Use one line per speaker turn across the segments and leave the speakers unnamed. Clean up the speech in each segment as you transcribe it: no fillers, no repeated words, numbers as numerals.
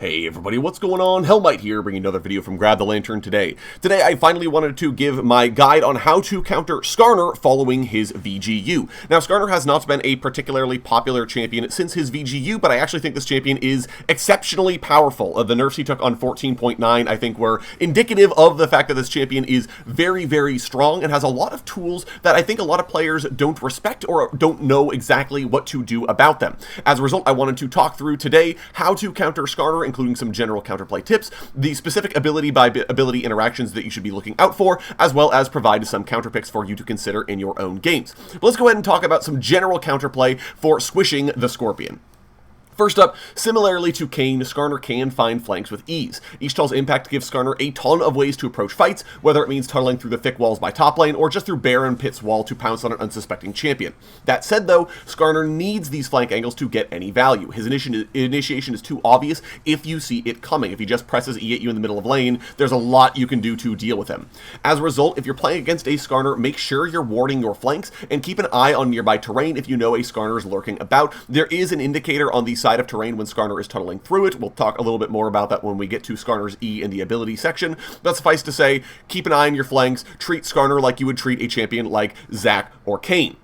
Hey everybody, what's going on? Hellmite here, bringing another video from Grab the Lantern today. Today I finally wanted to give my guide on how to counter Skarner following his VGU. Now Skarner has not been a particularly popular champion since his VGU, but I actually think this champion is exceptionally powerful. The nerfs he took on 14.9 I think were indicative of the fact that this champion is very, very strong and has a lot of tools that I think a lot of players don't respect or don't know exactly what to do about them. As a result, I wanted to talk through today how to counter Skarner, including some general counterplay tips, the specific ability by ability interactions that you should be looking out for, as well as provide some counter picks for you to consider in your own games. But let's go ahead and talk about some general counterplay for Squishing the Scorpion. First up, similarly to Kayn, Skarner can find flanks with ease. Ishtal's impact gives Skarner a ton of ways to approach fights, whether it means tunneling through the thick walls by top lane, or just through Baron Pit's wall to pounce on an unsuspecting champion. That said though, Skarner needs these flank angles to get any value. His initiation is too obvious if you see it coming. If he just presses E at you in the middle of lane, there's a lot you can do to deal with him. As a result, if you're playing against a Skarner, make sure you're warding your flanks, and keep an eye on nearby terrain if you know a Skarner is lurking about. There is an indicator on the side of terrain when Skarner is tunneling through it. We'll talk a little bit more about that when we get to Skarner's E in the ability section. But suffice to say, keep an eye on your flanks, treat Skarner like you would treat a champion like Zac or Kayn.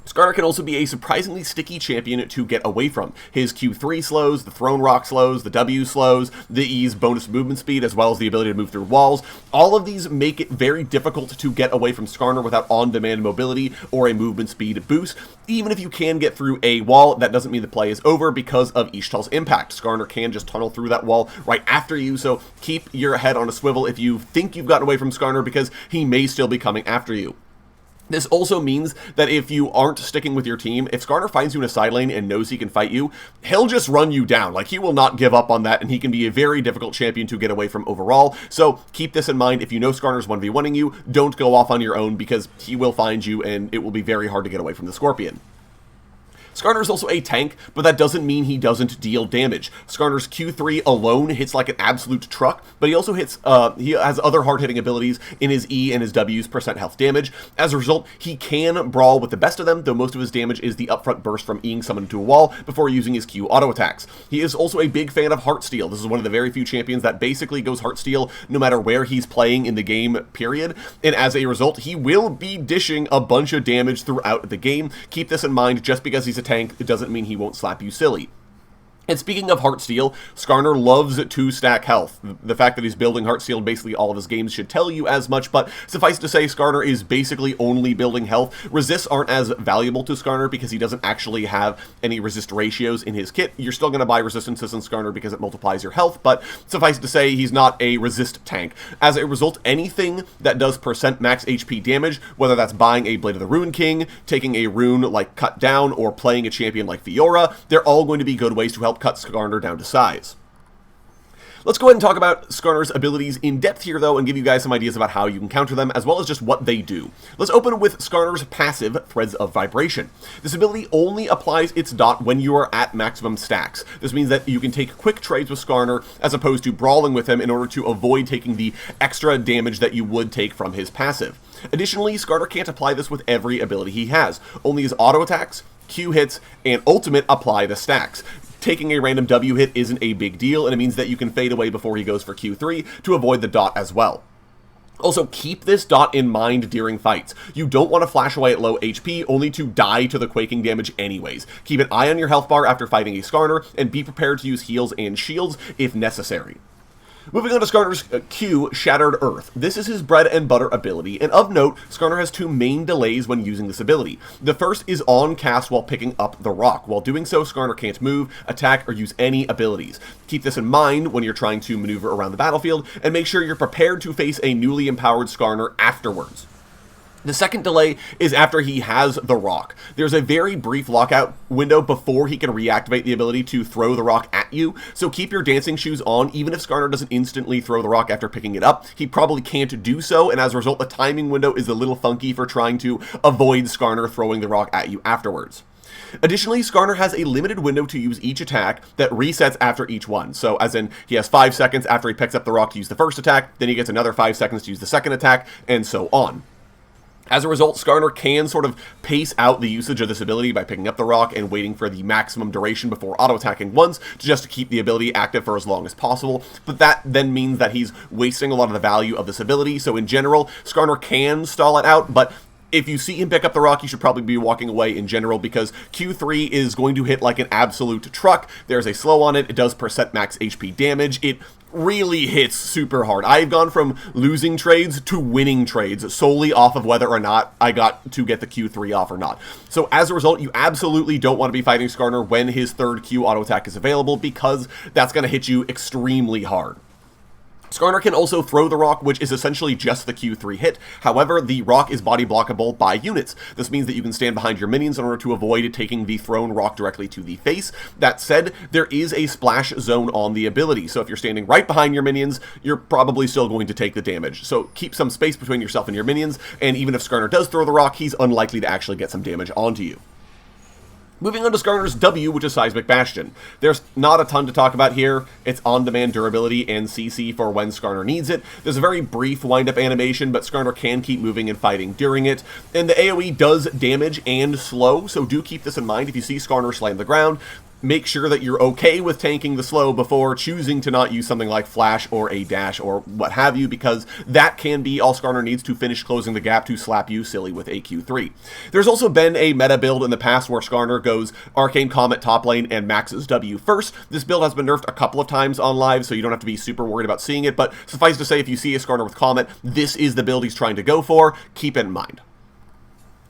Skarner can also be a surprisingly sticky champion to get away from. His Q3 slows, the Throne Rock slows, the W slows, the E's bonus movement speed, as well as the ability to move through walls. All of these make it very difficult to get away from Skarner without on-demand mobility or a movement speed boost. Even if you can get through a wall, that doesn't mean the play is over because of Ishtal's impact. Skarner can just tunnel through that wall right after you, so keep your head on a swivel if you think you've gotten away from Skarner, because he may still be coming after you. This also means that if you aren't sticking with your team, if Skarner finds you in a side lane and knows he can fight you, he'll just run you down. Like, he will not give up on that, and he can be a very difficult champion to get away from overall. So keep this in mind. If you know Skarner's 1v1ing you, don't go off on your own, because he will find you and it will be very hard to get away from the Scorpion. Skarner is also a tank, but that doesn't mean he doesn't deal damage. Skarner's Q3 alone hits like an absolute truck, but he also hits, he has other hard-hitting abilities in his E and his W's percent health damage. As a result, he can brawl with the best of them, though most of his damage is the upfront burst from Eing someone into a wall before using his Q auto attacks. He is also a big fan of Heartsteel. This is one of the very few champions that basically goes Heartsteel no matter where he's playing in the game, period. And as a result, he will be dishing a bunch of damage throughout the game. Keep this in mind. Just because he's a tank, it doesn't mean he won't slap you silly. And speaking of Heartsteel, Skarner loves to stack health. The fact that he's building Heartsteel in basically all of his games should tell you as much, but suffice to say, Skarner is basically only building health. Resists aren't as valuable to Skarner because he doesn't actually have any resist ratios in his kit. You're still going to buy resistances in Skarner because it multiplies your health, but suffice to say, he's not a resist tank. As a result, anything that does percent max HP damage, whether that's buying a Blade of the Rune King, taking a rune like Cut Down, or playing a champion like Fiora, they're all going to be good ways to help cut Skarner down to size. Let's go ahead and talk about Skarner's abilities in depth here, though, and give you guys some ideas about how you can counter them, as well as just what they do. Let's open with Skarner's passive, Threads of Vibration. This ability only applies its dot when you are at maximum stacks. This means that you can take quick trades with Skarner, as opposed to brawling with him in order to avoid taking the extra damage that you would take from his passive. Additionally, Skarner can't apply this with every ability he has. Only his auto attacks, Q hits, and ultimate apply the stacks. Taking a random W hit isn't a big deal, and it means that you can fade away before he goes for Q3 to avoid the dot as well. Also, keep this dot in mind during fights. You don't want to flash away at low HP, only to die to the quaking damage anyways. Keep an eye on your health bar after fighting a Skarner, and be prepared to use heals and shields if necessary. Moving on to Skarner's Q, Shattered Earth. This is his bread and butter ability, and of note, Skarner has two main delays when using this ability. The first is on cast while picking up the rock. While doing so, Skarner can't move, attack, or use any abilities. Keep this in mind when you're trying to maneuver around the battlefield, and make sure you're prepared to face a newly empowered Skarner afterwards. The second delay is after he has the rock. There's a very brief lockout window before he can reactivate the ability to throw the rock at you, so keep your dancing shoes on. Even if Skarner doesn't instantly throw the rock after picking it up, he probably can't do so, and as a result, the timing window is a little funky for trying to avoid Skarner throwing the rock at you afterwards. Additionally, Skarner has a limited window to use each attack that resets after each one. So, as in, he has 5 seconds after he picks up the rock to use the first attack, then he gets another 5 seconds to use the second attack, and so on. As a result, Skarner can sort of pace out the usage of this ability by picking up the rock and waiting for the maximum duration before auto-attacking once, just to keep the ability active for as long as possible. But that then means that he's wasting a lot of the value of this ability, so in general, Skarner can stall it out, but if you see him pick up the rock, you should probably be walking away in general, because Q3 is going to hit like an absolute truck. There's a slow on it, it does percent max HP damage, it really hits super hard. I've gone from losing trades to winning trades solely off of whether or not I got to get the Q3 off or not. So as a result, you absolutely don't want to be fighting Skarner when his third Q auto attack is available, because that's going to hit you extremely hard. Skarner can also throw the rock, which is essentially just the Q3 hit. However, the rock is body blockable by units. This means that you can stand behind your minions in order to avoid taking the thrown rock directly to the face. That said, there is a splash zone on the ability, so if you're standing right behind your minions, you're probably still going to take the damage. So keep some space between yourself and your minions, and even if Skarner does throw the rock, he's unlikely to actually get some damage onto you. Moving on to Skarner's W, which is Seismic Bastion. There's not a ton to talk about here. It's on-demand durability and CC for when Skarner needs it. There's a very brief wind-up animation, but Skarner can keep moving and fighting during it. And the AoE does damage and slow, so do keep this in mind. If you see Skarner slam the ground, make sure that you're okay with tanking the slow before choosing to not use something like Flash or a dash or what have you, because that can be all Skarner needs to finish closing the gap to slap you silly with a Q3. There's also been a meta build in the past where Skarner goes Arcane Comet top lane and maxes W first. This build has been nerfed a couple of times on live, so you don't have to be super worried about seeing it, but suffice to say, if you see a Skarner with Comet, this is the build he's trying to go for. Keep it in mind.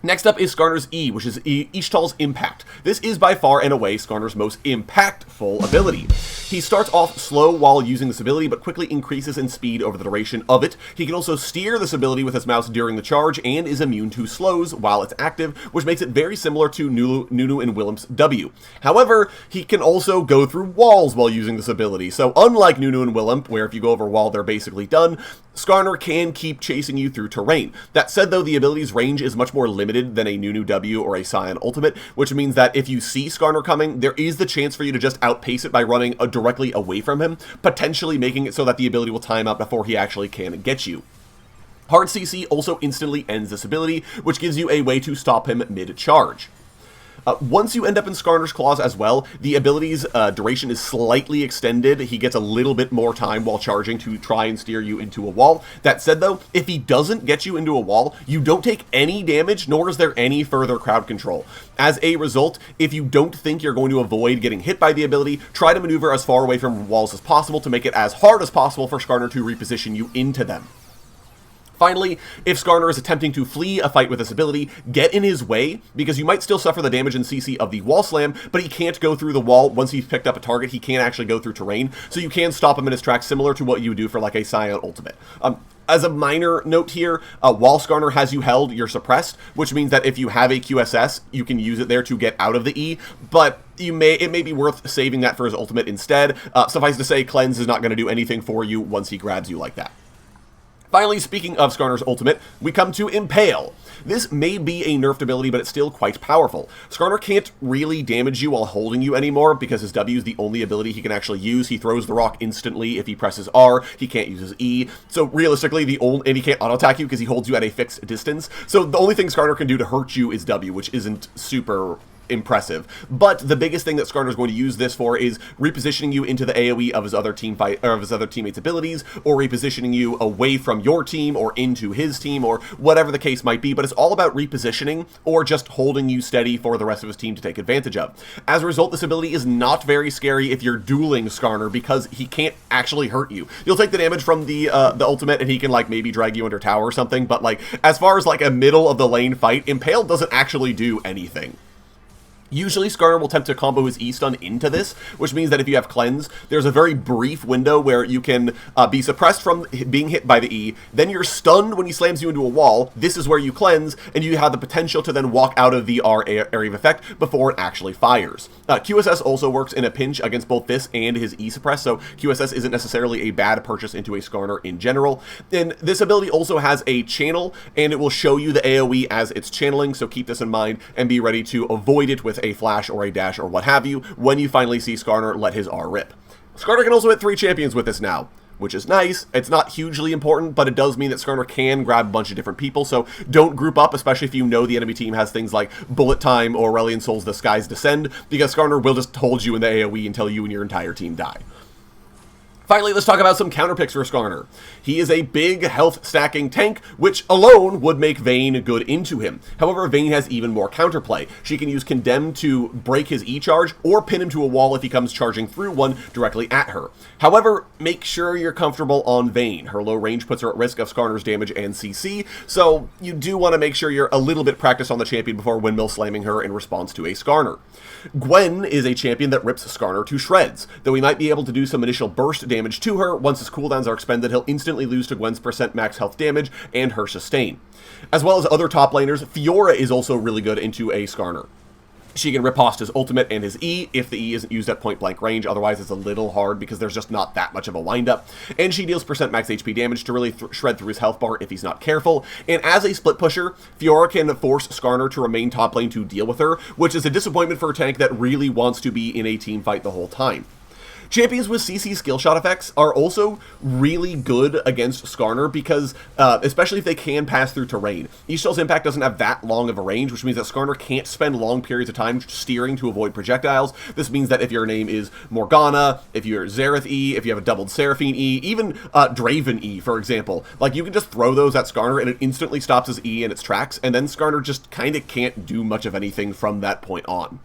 Next up is Skarner's E, which is Ishtal's Impact. This is by far and away Skarner's most impactful ability. He starts off slow while using this ability, but quickly increases in speed over the duration of it. He can also steer this ability with his mouse during the charge, and is immune to slows while it's active, which makes it very similar to Nunu and Willem's W. However, he can also go through walls while using this ability, so unlike Nunu and Willem, where if you go over a wall they're basically done, Skarner can keep chasing you through terrain. That said though, the ability's range is much more limited than a Nunu W or a Scion Ultimate, which means that if you see Skarner coming, there is the chance for you to just outpace it by running directly away from him, potentially making it so that the ability will time out before he actually can get you. Hard CC also instantly ends this ability, which gives you a way to stop him mid-charge. Once you end up in Skarner's Claws as well, the ability's duration is slightly extended. He gets a little bit more time while charging to try and steer you into a wall. That said though, if he doesn't get you into a wall, you don't take any damage, nor is there any further crowd control. As a result, if you don't think you're going to avoid getting hit by the ability, try to maneuver as far away from walls as possible to make it as hard as possible for Skarner to reposition you into them. Finally, if Skarner is attempting to flee a fight with this ability, get in his way, because you might still suffer the damage and CC of the wall slam, but he can't go through the wall. Once he's picked up a target, he can't actually go through terrain, so you can stop him in his tracks, similar to what you would do for like a Scion Ultimate. As a minor note here, while Skarner has you held, you're suppressed, which means that if you have a QSS, you can use it there to get out of the E, but it may be worth saving that for his ultimate instead. Suffice to say, Cleanse is not going to do anything for you once he grabs you like that. Finally, speaking of Skarner's ultimate, we come to Impale. This may be a nerfed ability, but it's still quite powerful. Skarner can't really damage you while holding you anymore, because his W is the only ability he can actually use. He throws the rock instantly if he presses R. He can't use his E. So realistically, and he can't auto-attack you because he holds you at a fixed distance. So the only thing Skarner can do to hurt you is W, which isn't super impressive. But the biggest thing that Skarner is going to use this for is repositioning you into the AoE of his other teammates' abilities, or repositioning you away from your team or into his team, or whatever the case might be. But it's all about repositioning or just holding you steady for the rest of his team to take advantage of. As a result, this ability is not very scary if you're dueling Skarner, because he can't actually hurt you. You'll take the damage from the ultimate, and he can like maybe drag you under tower or something, but like as far as like a middle of the lane fight, Impale doesn't actually do anything. Usually, Skarner will attempt to combo his E-stun into this, which means that if you have Cleanse, there's a very brief window where you can be suppressed from being hit by the E, then you're stunned when he slams you into a wall. This is where you Cleanse, and you have the potential to then walk out of the R area of effect before it actually fires. QSS also works in a pinch against both this and his E-suppress, so QSS isn't necessarily a bad purchase into a Skarner in general. And this ability also has a channel, and it will show you the AoE as it's channeling, so keep this in mind and be ready to avoid it with a flash or a dash or what have you when you finally see Skarner let his R rip. Skarner can also hit 3 champions with this now. which is nice. It's not hugely important, but it does mean that Skarner can grab a bunch of different people, so don't group up, especially if you know the enemy team has things like Bullet Time or Aurelion Sol's The Skies Descend, because Skarner will just hold you in the AoE until you and your entire team die. Finally, let's talk about some counter picks for Skarner. He is a big health stacking tank, which alone would make Vayne good into him. However, Vayne has even more counterplay. She can use Condemn to break his E-charge, or pin him to a wall if he comes charging through one directly at her. However, make sure you're comfortable on Vayne. Her low range puts her at risk of Skarner's damage and CC, so you do want to make sure you're a little bit practiced on the champion before windmill slamming her in response to a Skarner. Gwen is a champion that rips Skarner to shreds, though he might be able to do some initial burst damage to her. Once his cooldowns are expended, he'll instantly lose to Gwen's % max health damage and her sustain. As well as other top laners, Fiora is also really good into a Skarner. She can riposte his ultimate and his E if the E isn't used at point-blank range, otherwise it's a little hard because there's just not that much of a wind-up. And she deals % max HP damage to really shred through his health bar if he's not careful. And as a split pusher, Fiora can force Skarner to remain top lane to deal with her, which is a disappointment for a tank that really wants to be in a team fight the whole time. Champions with CC skill shot effects are also really good against Skarner because, especially if they can pass through terrain. Yggdrasil's impact doesn't have that long of a range, which means that Skarner can't spend long periods of time steering to avoid projectiles. This means that if your name is Morgana, if you're Xerath E, if you have a doubled Seraphine E, even Draven E, for example, like you can just throw those at Skarner and it instantly stops his E in its tracks, and then Skarner just kind of can't do much of anything from that point on.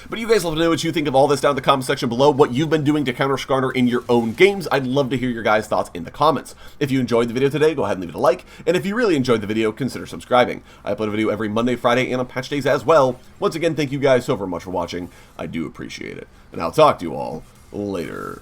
But you guys let me know what you think of all this down in the comment section below, what you've been doing to counter Skarner in your own games. I'd love to hear your guys' thoughts in the comments. If you enjoyed the video today, go ahead and leave it a like, and if you really enjoyed the video, consider subscribing. I upload a video every Monday, Friday, and on patch days as well. Once again, thank you guys so very much for watching. I do appreciate it. And I'll talk to you all later.